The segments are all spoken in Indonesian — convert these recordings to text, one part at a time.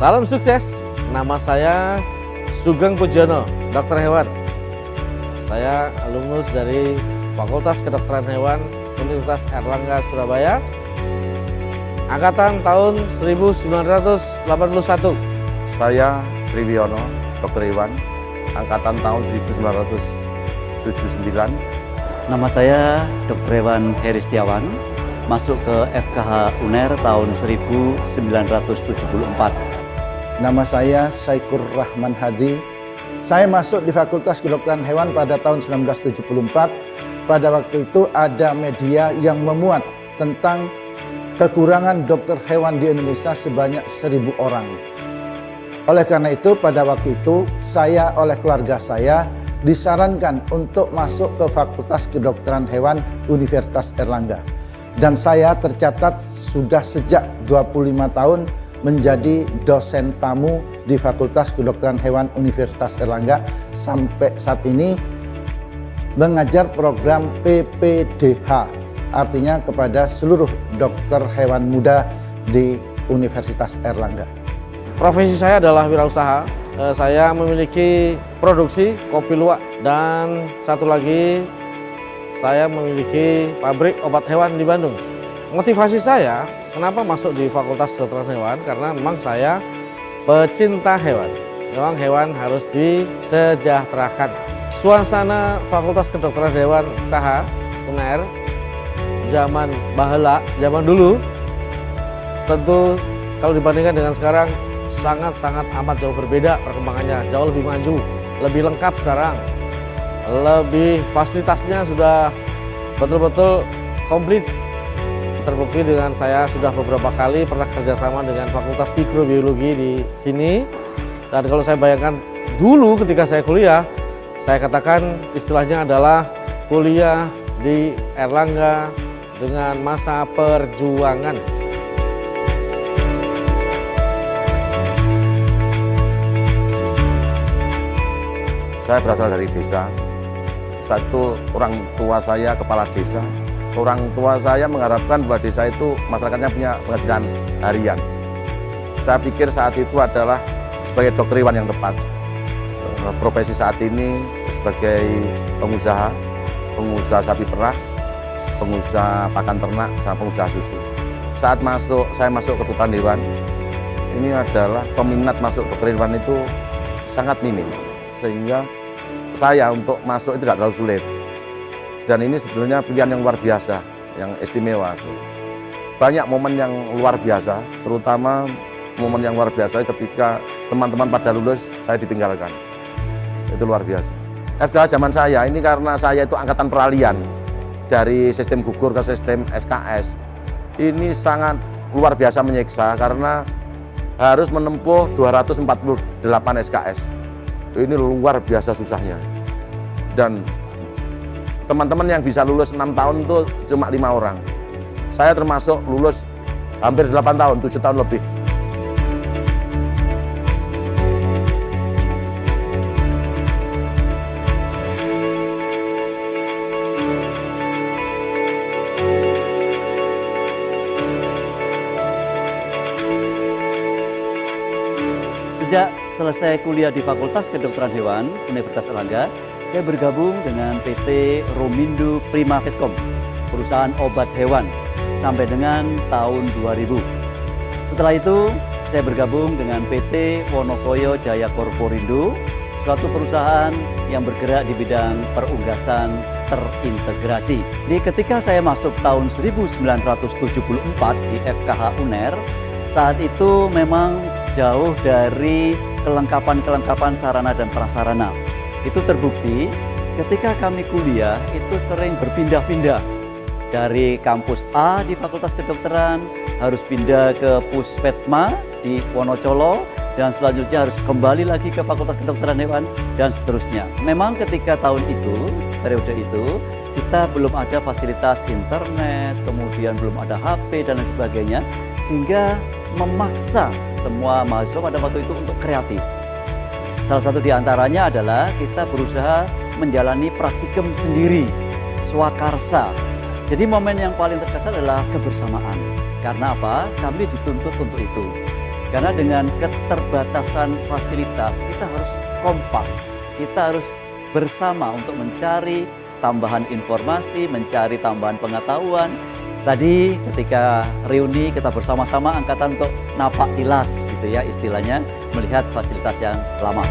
Salam sukses, nama saya Sugeng Pujono, dokter hewan. Saya alumnus dari Fakultas Kedokteran Hewan Universitas Airlangga Surabaya, angkatan tahun 1981. Saya Triwiono, dokter hewan, angkatan tahun 1979. Nama saya Dr. Hewan Heri Setiawan, masuk ke FKH UNER tahun 1974. Nama saya Saikur Rahman Hadi. Saya masuk di Fakultas Kedokteran Hewan pada tahun 1974. Pada waktu itu ada media yang memuat tentang kekurangan dokter hewan di Indonesia sebanyak 1.000 orang. Oleh karena itu, pada waktu itu saya oleh keluarga saya disarankan untuk masuk ke Fakultas Kedokteran Hewan Universitas Airlangga. Dan saya tercatat sudah sejak 25 tahun menjadi dosen tamu di Fakultas Kedokteran Hewan Universitas Airlangga sampai saat ini mengajar program PPDH, artinya kepada seluruh dokter hewan muda di Universitas Airlangga. Profesi saya adalah wirausaha. Saya memiliki produksi kopi luwak dan satu lagi saya memiliki pabrik obat hewan di Bandung. Motivasi saya kenapa masuk di Fakultas Kedokteran Hewan karena memang saya pecinta hewan. Memang hewan harus disejahterakan. Suasana Fakultas Kedokteran Hewan KH UNER zaman baheula, zaman dulu tentu kalau dibandingkan dengan sekarang sangat amat jauh berbeda perkembangannya, jauh lebih maju, lebih lengkap sekarang, lebih fasilitasnya sudah betul-betul komplit. Terbukti dengan saya sudah beberapa kali pernah kerjasama dengan Fakultas Mikrobiologi di sini. Dan kalau saya bayangkan dulu ketika saya kuliah, saya katakan istilahnya adalah kuliah di Airlangga dengan masa perjuangan. Saya berasal dari desa. Satu orang tua saya kepala desa. Orang tua saya mengharapkan bahwa desa itu masyarakatnya punya penghasilan harian. Saya pikir saat itu adalah sebagai dokter hewan yang tepat. Profesi saat ini sebagai pengusaha sapi perah, pengusaha pakan ternak, sama pengusaha susu. Saat saya masuk ke kedokteran hewan, ini adalah peminat masuk dokter hewan itu sangat minim. Sehingga saya untuk masuk itu tidak terlalu sulit. Dan ini sebenarnya pilihan yang luar biasa, yang istimewa. Banyak momen yang luar biasa, terutama momen yang luar biasa ketika teman-teman pada lulus, saya ditinggalkan. Itu luar biasa. FKH zaman saya, ini karena saya itu angkatan peralihan dari sistem gugur ke sistem SKS. Ini sangat luar biasa menyiksa karena harus menempuh 248 SKS. Ini luar biasa susahnya. Dan teman-teman yang bisa lulus 6 tahun itu cuma 5 orang. Saya termasuk lulus hampir 8 tahun, 7 tahun lebih. Sejak selesai kuliah di Fakultas Kedokteran Hewan Universitas Airlangga, saya bergabung dengan PT Romindo Prima Vetcom, perusahaan obat hewan, sampai dengan tahun 2000. Setelah itu, saya bergabung dengan PT Wonokoyo Jaya Korporindo, suatu perusahaan yang bergerak di bidang perunggasan terintegrasi. Ketika saya masuk tahun 1974 di FKH UNER, saat itu memang jauh dari kelengkapan sarana dan prasarana. Itu terbukti ketika kami kuliah itu sering berpindah-pindah dari kampus A di Fakultas Kedokteran, harus pindah ke Puspetma di Wonocolo, dan selanjutnya harus kembali lagi ke Fakultas Kedokteran Hewan, dan seterusnya. Memang ketika tahun itu, periode itu, kita belum ada fasilitas internet, kemudian belum ada HP dan lain sebagainya, sehingga memaksa semua mahasiswa pada waktu itu untuk kreatif. Salah satu di antaranya adalah kita berusaha menjalani praktikum sendiri, swakarsa. Jadi momen yang paling terkesan adalah kebersamaan. Karena apa? Kami dituntut untuk itu. Karena dengan keterbatasan fasilitas, kita harus kompak, kita harus bersama untuk mencari tambahan informasi, mencari tambahan pengetahuan. Tadi ketika reuni kita bersama-sama angkatan untuk napak tilas gitu ya istilahnya, melihat fasilitas yang lama.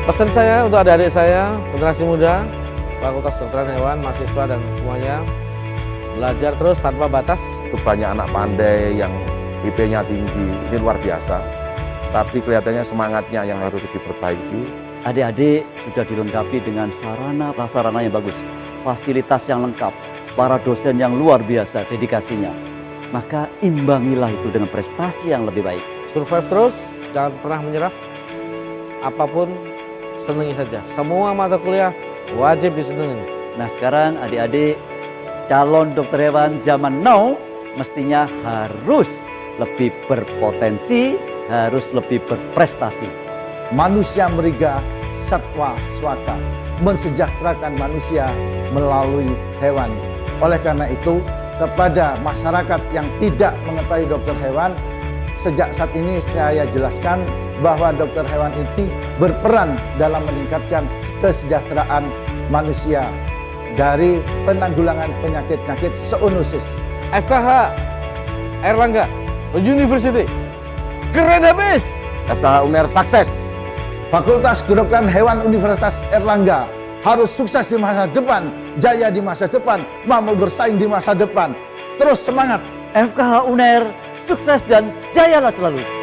Pesan saya untuk adik-adik saya, generasi muda, Fakultas Kedokteran Hewan, mahasiswa dan semuanya, belajar terus tanpa batas. Itu banyak anak pandai yang IP-nya tinggi, ini luar biasa. Tapi kelihatannya semangatnya yang harus diperbaiki. Adik-adik sudah dilengkapi dengan sarana prasarana yang bagus, fasilitas yang lengkap, para dosen yang luar biasa dedikasinya. Maka imbangilah itu dengan prestasi yang lebih baik. Survive terus, jangan pernah menyerah. Apapun, senangi saja. Semua mata kuliah wajib disenengin. Nah sekarang adik-adik calon dokter hewan zaman now mestinya harus lebih berpotensi, harus lebih berprestasi. Manusia meriga, satwa swaka, mensejahterakan manusia melalui hewan. Oleh karena itu, kepada masyarakat yang tidak mengetahui dokter hewan, sejak saat ini saya jelaskan bahwa dokter hewan ini berperan dalam meningkatkan kesejahteraan manusia dari penanggulangan penyakit-penyakit zoonosis. FKH Erlangga University, keren habis. FKH UNER sukses. Fakultas Kedokteran Hewan Universitas Erlangga harus sukses di masa depan, jaya di masa depan, mampu bersaing di masa depan. Terus semangat. FKH UNER sukses dan jayalah selalu.